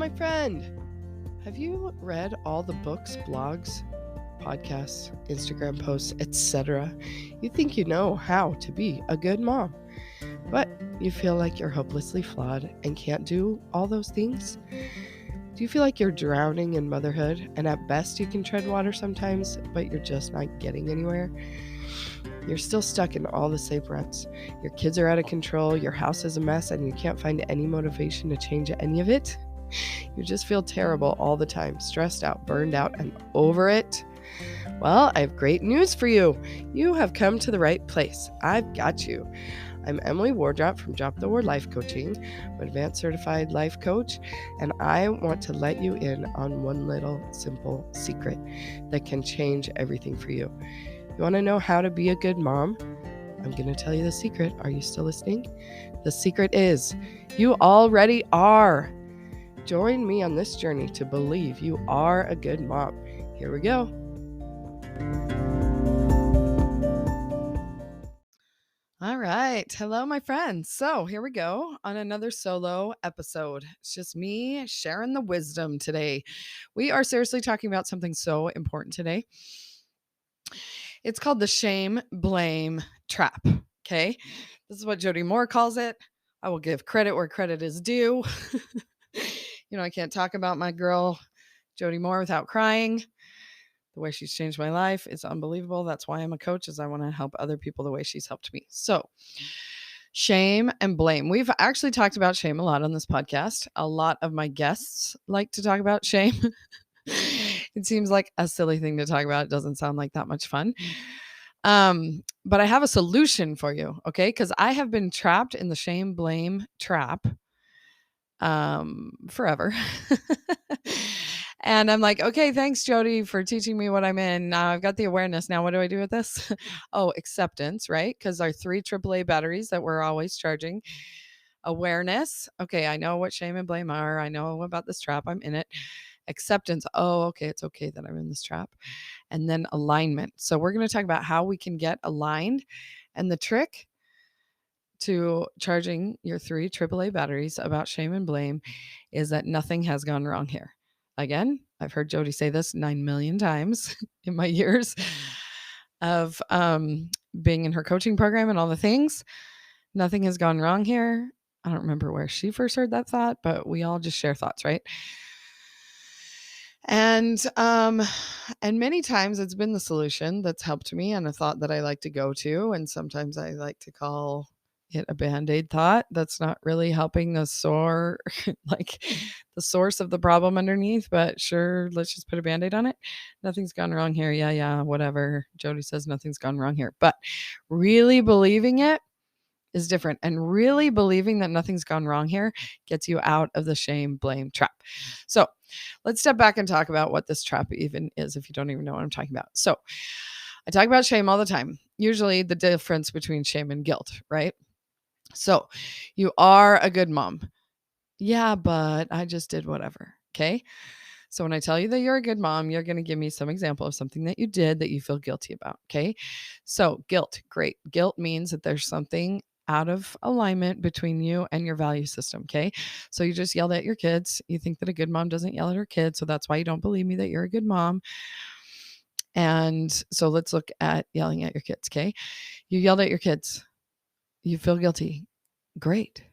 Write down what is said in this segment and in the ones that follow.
my friend. Have you read all the books, blogs, podcasts, Instagram posts, etc.? You think you know how to be a good mom, but you feel like you're hopelessly flawed and can't do all those things? Do you feel like you're drowning in motherhood and at best you can tread water sometimes, but you're just not getting anywhere? You're still stuck in all the same ruts. Your kids are out of control, your house is a mess, and you can't find any motivation to change any of it? You just feel terrible all the time, stressed out, burned out, and over it? Well, I have great news for you. You have come to the right place. I've got you. I'm Emily Wardrop from Drop the Word Life Coaching. I'm an advanced certified life coach, and I want to let you in on one little simple secret that can change everything for you. You want to know how to be a good mom? I'm going to tell you the secret. Are you still listening? The secret is you already are. Join me on this journey to believe you are a good mom. Here we go. All right. Hello, my friends. So here we go on another solo episode. It's just me sharing the wisdom today. We are seriously talking about something so important today. It's called the shame, blame trap. Okay. This is what Jody Moore calls it. I will give credit where credit is due. I can't talk about my girl, Jody Moore, without crying. The way she's changed my life is unbelievable. That's why I'm a coach, is I want to help other people the way she's helped me. So shame and blame. We've actually talked about shame a lot on this podcast. A lot of my guests like to talk about shame. It seems like a silly thing to talk about. It doesn't sound like that much fun. But I have a solution for you, okay? Because I have been trapped in the shame, blame trap forever. And I'm like, okay, thanks, Jody, for teaching me what I'm in. Now I've got the awareness. Now what do I do with this? Oh, acceptance, right? Because our 3 AAA batteries that we're always charging. Awareness. Okay, I know what shame and blame are. I know about this trap. I'm in it. Acceptance. Oh, okay, it's okay that I'm in this trap. And then alignment. So we're going to talk about how we can get aligned. And the trick to charging your 3 AAA batteries about shame and blame is that nothing has gone wrong here. Again, I've heard Jody say this 9 million times in my years of being in her coaching program and all the things. Nothing has gone wrong here. I don't remember where she first heard that thought, but we all just share thoughts, right? And many times it's been the solution that's helped me, and a thought that I like to go to. And sometimes I like to call it a Band-Aid thought that's not really helping the sore, like the source of the problem underneath, but sure, let's just put a Band-Aid on it. Nothing's gone wrong here. Yeah, whatever. Jody says nothing's gone wrong here, but really believing it is different. And really believing that nothing's gone wrong here gets you out of the shame, blame trap. So let's step back and talk about what this trap even is, if you don't even know what I'm talking about. So I talk about shame all the time, usually the difference between shame and guilt, right? So you are a good mom. Yeah, but I just did whatever. Okay. So when I tell you that you're a good mom, you're going to give me some example of something that you did that you feel guilty about. Okay. So guilt, great. Guilt means that there's something out of alignment between you and your value system. Okay. So you just yelled at your kids. You think that a good mom doesn't yell at her kids. So that's why you don't believe me that you're a good mom. And so let's look at yelling at your kids. Okay. You yelled at your kids. You feel guilty. Great.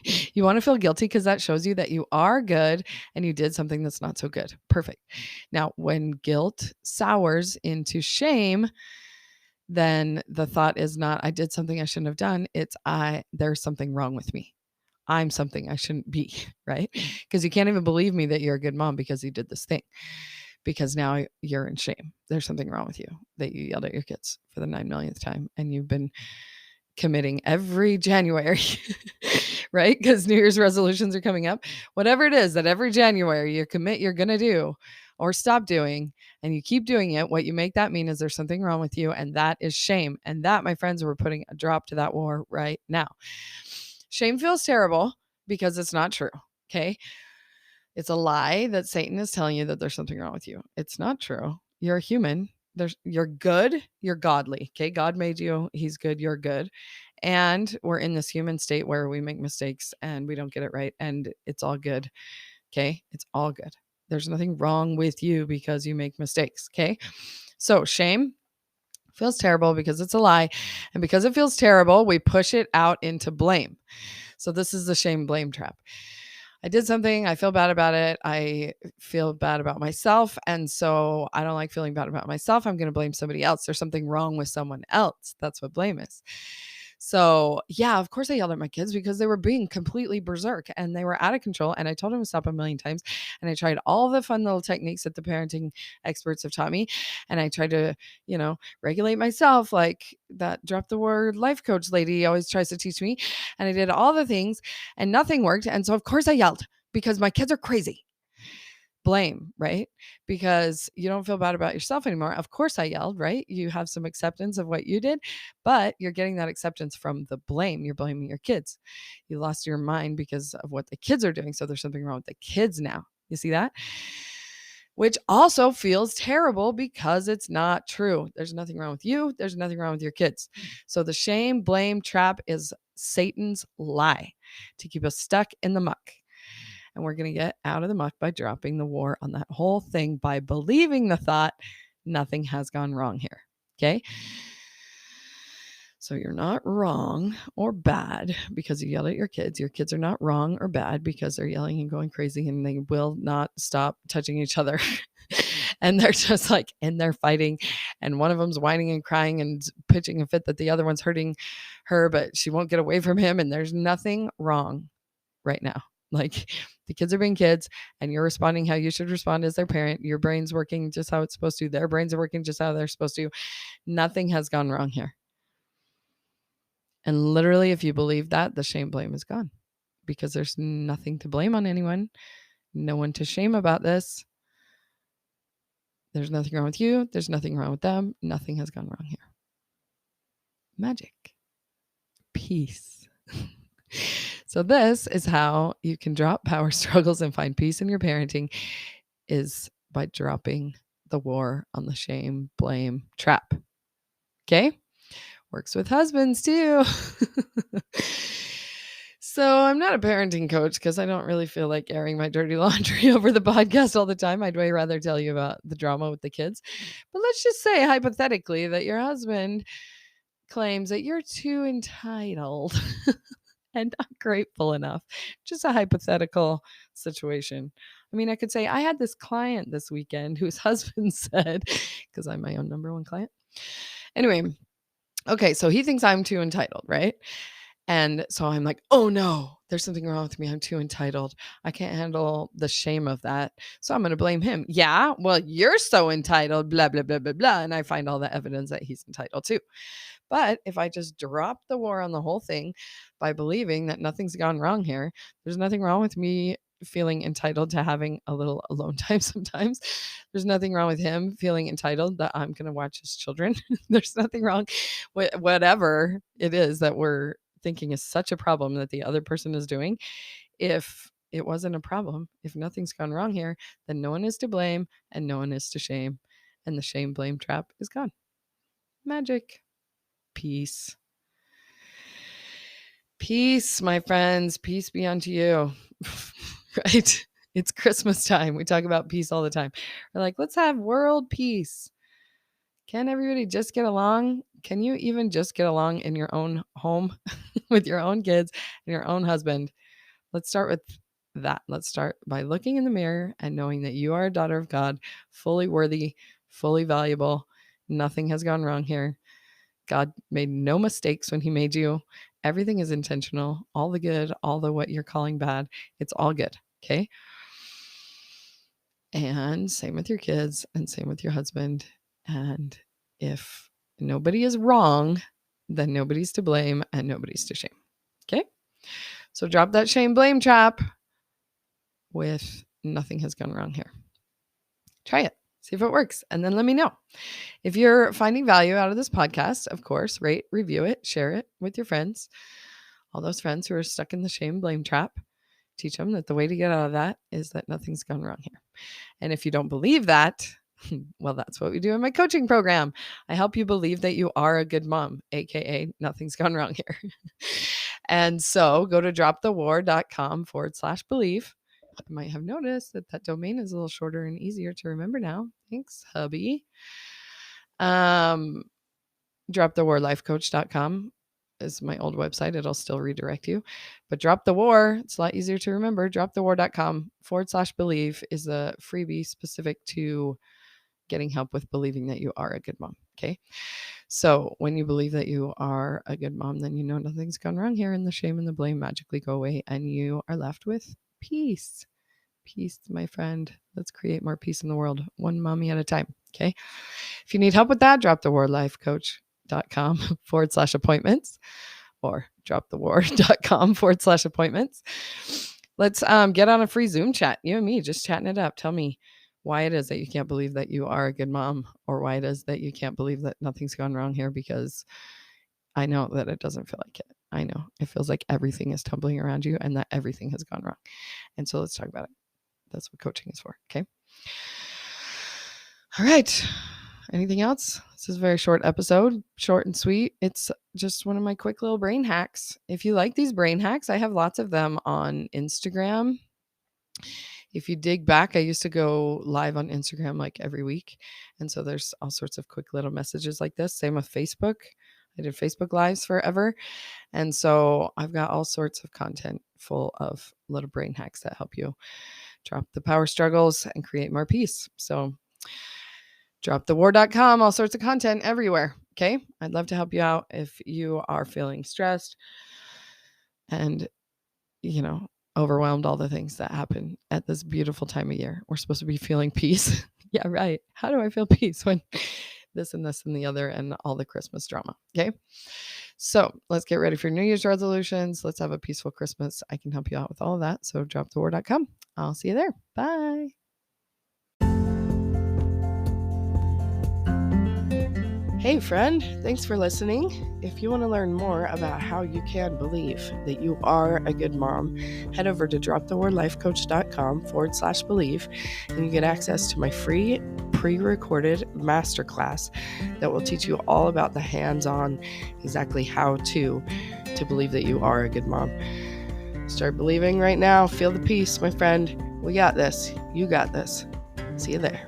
You want to feel guilty because that shows you that you are good and you did something that's not so good. Perfect. Now, when guilt sours into shame, then the thought is not, I did something I shouldn't have done. It's there's something wrong with me. I'm something I shouldn't be, right? Because you can't even believe me that you're a good mom because you did this thing. Because now you're in shame. There's something wrong with you that you yelled at your kids for the 9 millionth time, and you've been committing every January, right? Because New Year's resolutions are coming up. Whatever it is that every January you commit you're going to do or stop doing, and you keep doing it, what you make that mean is there's something wrong with you, and that is shame. And that, my friends, we're putting a drop to that war right now. Shame feels terrible because it's not true, okay? It's a lie that Satan is telling you that there's something wrong with you. It's not true. You're a human. You're good. You're godly. Okay. God made you. He's good. You're good. And we're in this human state where we make mistakes and we don't get it right. And it's all good. Okay. It's all good. There's nothing wrong with you because you make mistakes. Okay. So shame feels terrible because it's a lie. And because it feels terrible, we push it out into blame. So this is the shame blame trap. I did something, I feel bad about it. I feel bad about myself. And so I don't like feeling bad about myself. I'm going to blame somebody else. There's something wrong with someone else. That's what blame is. So, yeah, of course I yelled at my kids because they were being completely berserk and they were out of control. And I told them to stop a million times. And I tried all the fun little techniques that the parenting experts have taught me. And I tried to, regulate myself, like that drop the word life coach lady always tries to teach me. And I did all the things and nothing worked. And so, of course, I yelled because my kids are crazy. Blame, right? Because you don't feel bad about yourself anymore. Of course, I yelled, right? You have some acceptance of what you did, but you're getting that acceptance from the blame. You're blaming your kids. You lost your mind because of what the kids are doing. So there's something wrong with the kids now. You see that? Which also feels terrible because it's not true. There's nothing wrong with you. There's nothing wrong with your kids. So the shame, blame trap is Satan's lie to keep us stuck in the muck. And we're going to get out of the muck by dropping the war on that whole thing by believing the thought, nothing has gone wrong here. Okay. So you're not wrong or bad because you yell at your kids. Your kids are not wrong or bad because they're yelling and going crazy and they will not stop touching each other. And they're just like in there fighting. And one of them's whining and crying and pitching a fit that the other one's hurting her, but she won't get away from him. And there's nothing wrong right now. Like the kids are being kids and you're responding how you should respond as their parent. Your brain's working just how it's supposed to. Their brains are working just how they're supposed to. Nothing has gone wrong here. And literally, if you believe that, the shame blame is gone because there's nothing to blame on anyone. No one to shame about this. There's nothing wrong with you. There's nothing wrong with them. Nothing has gone wrong here. Magic. Peace. So this is how you can drop power struggles and find peace in your parenting is by dropping the war on the shame, blame trap. Okay? Works with husbands too. So I'm not a parenting coach because I don't really feel like airing my dirty laundry over the podcast all the time. I'd way rather tell you about the drama with the kids. But let's just say hypothetically that your husband claims that you're too entitled and not grateful enough. Just a hypothetical situation. I mean, I could say I had this client this weekend whose husband said, because I'm my own number one client. Anyway, okay, so he thinks I'm too entitled, right? And so I'm like, oh no, there's something wrong with me. I'm too entitled. I can't handle the shame of that. So I'm going to blame him. Yeah, well, you're so entitled, blah, blah, blah, blah, blah. And I find all the evidence that he's entitled too. But if I just drop the war on the whole thing by believing that nothing's gone wrong here, there's nothing wrong with me feeling entitled to having a little alone time sometimes. There's nothing wrong with him feeling entitled that I'm going to watch his children. There's nothing wrong with whatever it is that we're thinking is such a problem that the other person is doing. If it wasn't a problem, if nothing's gone wrong here, then no one is to blame and no one is to shame. And the shame blame trap is gone. Magic. Peace. Peace, my friends. Peace be unto you. Right? It's Christmas time. We talk about peace all the time. We're like, let's have world peace. Can everybody just get along? Can you even just get along in your own home with your own kids and your own husband? Let's start with that. Let's start by looking in the mirror and knowing that you are a daughter of God, fully worthy, fully valuable. Nothing has gone wrong here. God made no mistakes when he made you. Everything is intentional. All the good, all the what you're calling bad, it's all good. Okay. And same with your kids and same with your husband. And if nobody is wrong, then nobody's to blame and nobody's to shame. Okay. So drop that shame blame trap with nothing has gone wrong here. Try it. See if it works. And then let me know. If you're finding value out of this podcast, of course, rate, review it, share it with your friends. All those friends who are stuck in the shame blame trap, teach them that the way to get out of that is that nothing's gone wrong here. And if you don't believe that, well, that's what we do in my coaching program. I help you believe that you are a good mom, aka nothing's gone wrong here. And so go to dropthewar.com/believe. I might have noticed that domain is a little shorter and easier to remember now. Thanks, hubby. Dropthewarlifecoach.com is my old website. It'll still redirect you. But Drop the War, it's a lot easier to remember. Dropthewar.com/believe is a freebie specific to getting help with believing that you are a good mom. Okay. So when you believe that you are a good mom, then you know nothing's gone wrong here, and the shame and the blame magically go away, and you are left with peace. Peace, my friend. Let's create more peace in the world, one mommy at a time. Okay. If you need help with that, dropthewarlifecoach.com/appointments or dropthewar.com/appointments. Let's get on a free Zoom chat. You and me just chatting it up. Tell me why it is that you can't believe that you are a good mom, or why it is that you can't believe that nothing's gone wrong here, because I know that it doesn't feel like it. I know it feels like everything is tumbling around you and that everything has gone wrong. And so let's talk about it. That's what coaching is for. Okay. All right. Anything else? This is a very short episode, short and sweet. It's just one of my quick little brain hacks. If you like these brain hacks, I have lots of them on Instagram. If you dig back, I used to go live on Instagram like every week. And so there's all sorts of quick little messages like this. Same with Facebook. I did Facebook Lives forever. And so I've got all sorts of content full of little brain hacks that help you drop the power struggles and create more peace. So dropthewar.com, all sorts of content everywhere. Okay. I'd love to help you out if you are feeling stressed and, overwhelmed, all the things that happen at this beautiful time of year. We're supposed to be feeling peace. Yeah, right. How do I feel peace when this and this and the other and all the Christmas drama? Okay. So let's get ready for New Year's resolutions. Let's have a peaceful Christmas. I can help you out with all of that. So dropthewar.com. I'll see you there. Bye. Hey friend, thanks for listening. If you want to learn more about how you can believe that you are a good mom, head over to dropthewarlifecoach.com/believe, and you get access to my free pre-recorded masterclass that will teach you all about the hands-on, exactly how to believe that you are a good mom. Start believing right now. Feel the peace, my friend. We got this. You got this. See you there.